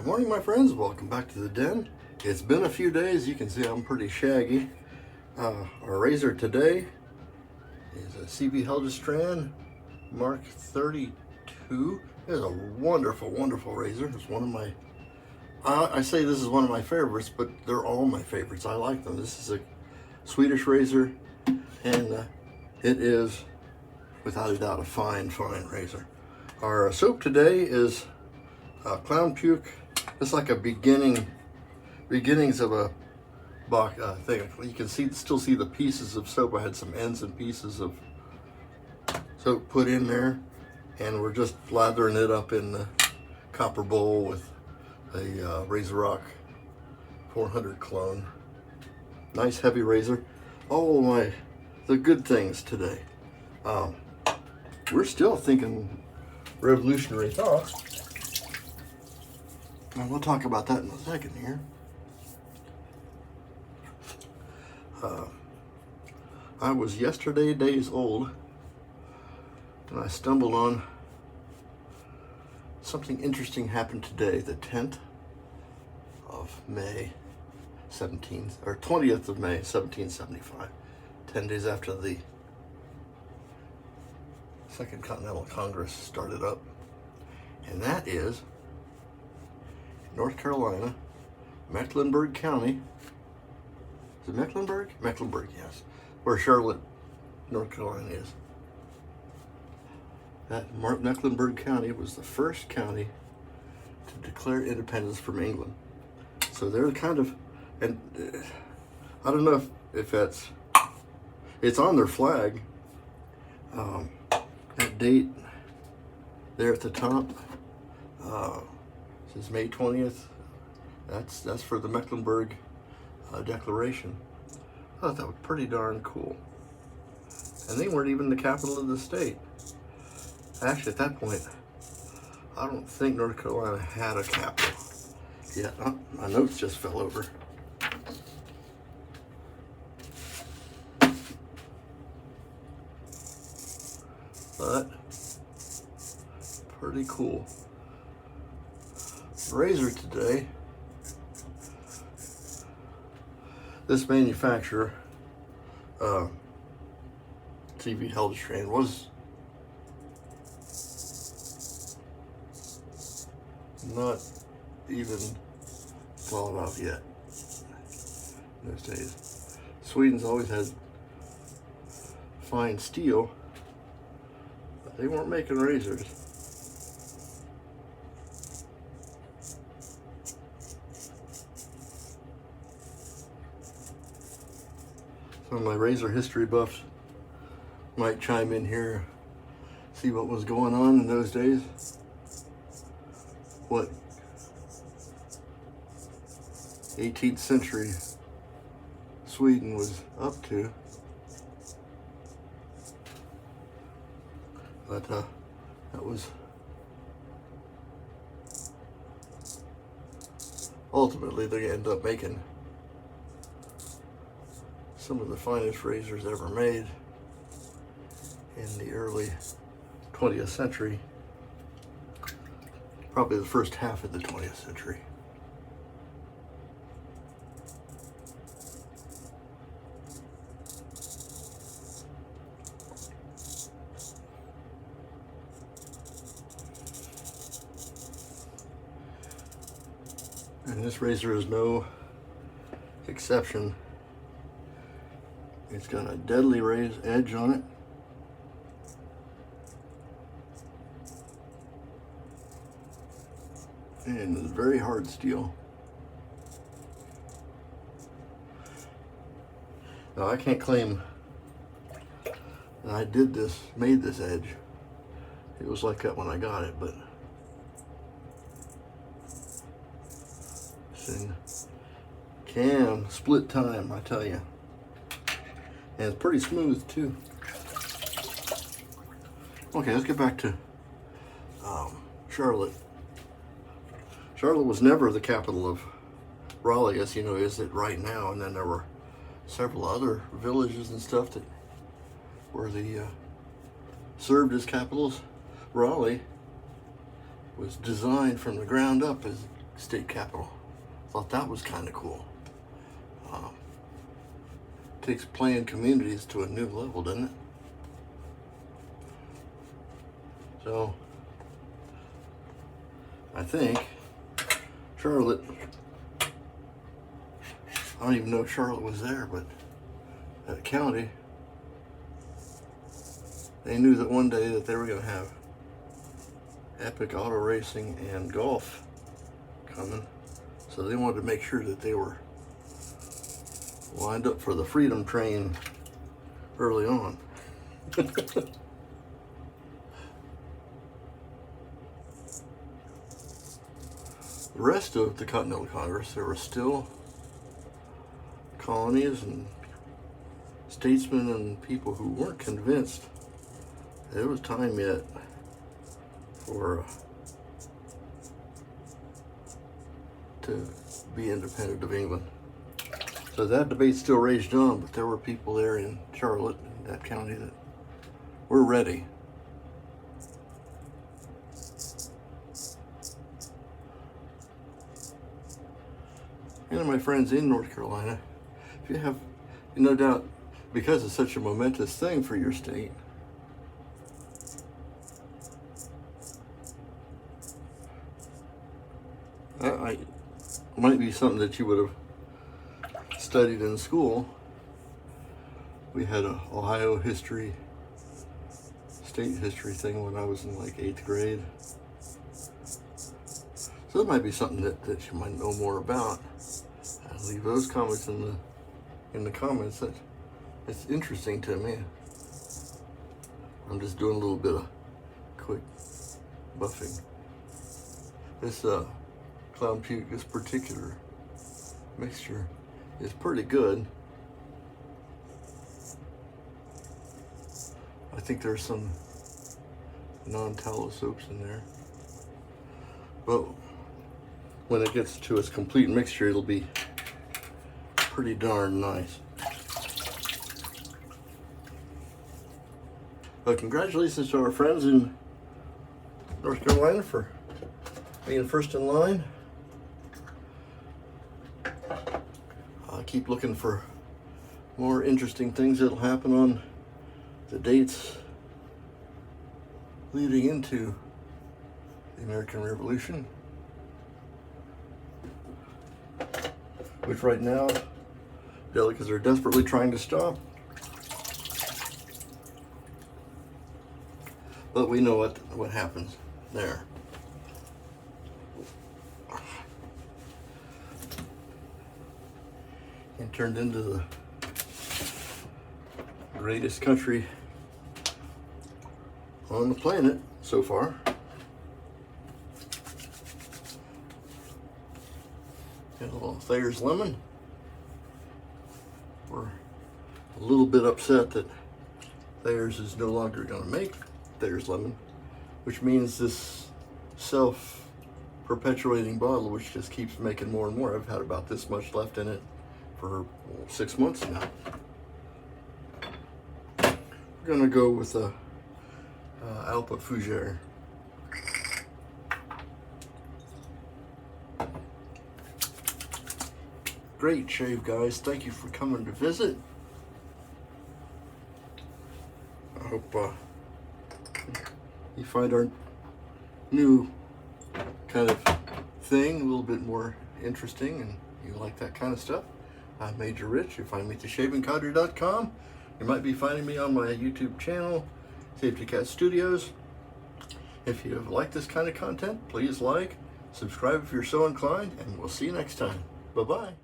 Good morning, my friends. Welcome back to the den. It's been a few days. You can see I'm pretty shaggy. Our razor today is a CB Helgestrand Mark 32. It's a wonderful, wonderful razor. It's one of my, I say this is one of my favorites, but they're all my favorites. I like them. This is a Swedish razor, and it is, without a doubt, a fine, fine razor. Our soap today is clown puke. It's like a beginnings of a thing. You can still see the pieces of soap. I had some ends and pieces of soap put in there, and we're just lathering it up in the copper bowl with a Razor Rock 400 clone. Nice heavy razor. All the good things today. We're still thinking revolutionary thoughts. And we'll talk about that in a second here. I was yesterday days old, and I stumbled on something interesting happened today, the 10th of May, 20th of May, 1775, 10 days after the Second Continental Congress started up, and that is North Carolina, Mecklenburg County. Is it Mecklenburg? Mecklenburg, yes. Where Charlotte, North Carolina is. That Mecklenburg County was the first county to declare independence from England. So they're kind of, and I don't know if it's on their flag. That date there at the top, says May 20th. That's for the Mecklenburg Declaration. I thought that was pretty darn cool. And they weren't even the capital of the state. Actually, at that point, I don't think North Carolina had a capital yet. My notes just fell over. But pretty cool. Razor today, this manufacturer, CB Helgestrand, was not even thought of yet in those days. Sweden's always had fine steel, but they weren't making razors. Some of my razor history buffs might chime in here, see what was going on in those days, what 18th century Sweden was up to. But that was ultimately they end up making some of the finest razors ever made in the early 20th century, probably the first half of the 20th century. And this razor is no exception. It's got a deadly raised edge on it. And it's very hard steel. Now I can't claim that I made this edge. It was like that when I got it, but split time, I tell you. And it's pretty smooth too. Okay, let's get back to Charlotte. Charlotte was never the capital of Raleigh, as you know, is it right now? And then there were several other villages and stuff that were served as capitals. Raleigh was designed from the ground up as state capitol. Thought that was kind of cool. Takes planned communities to a new level, doesn't it? So I think Charlotte, I don't even know if Charlotte was there, but that county, they knew that one day that they were going to have epic auto racing and golf coming. So they wanted to make sure that they were lined up for the Freedom Train early on. The rest of the Continental Congress, there were still colonies and statesmen and people who weren't convinced that it was time yet for to be independent of England. So that debate still raged on, but there were people there in Charlotte, in that county, that were ready. And my friends in North Carolina, if you have no doubt, because it's such a momentous thing for your state, I might be something that you would have studied in school. We had a Ohio history, state history thing when I was in like 8th grade. So that might be something that you might know more about. I'll leave those comments in the comments. It's interesting to me. I'm just doing a little bit of quick buffing. This clown puke, this particular mixture is pretty good. I think there's some non-tallow soaps in there. But when it gets to its complete mixture, it'll be pretty darn nice. But congratulations to our friends in North Carolina for being first in line. Keep looking for more interesting things that'll happen on the dates leading into the American Revolution, which right now delegates are desperately trying to stop. But we know what happens there. And turned into the greatest country on the planet so far. Got a little Thayer's lemon. We're a little bit upset that Thayer's is no longer going to make Thayer's lemon, which means this self-perpetuating bottle, which just keeps making more and more. I've had about this much left in it for 6 months now. We're gonna go with a Alpa Fougere. Great shave, guys. Thank you for coming to visit. I hope you find our new kind of thing a little bit more interesting and you like that kind of stuff. I'm Major Rich. You find me at theshavingcadre.com. You might be finding me on my YouTube channel, Safety Cat Studios. If you like this kind of content, please like, subscribe if you're so inclined, and we'll see you next time. Bye-bye.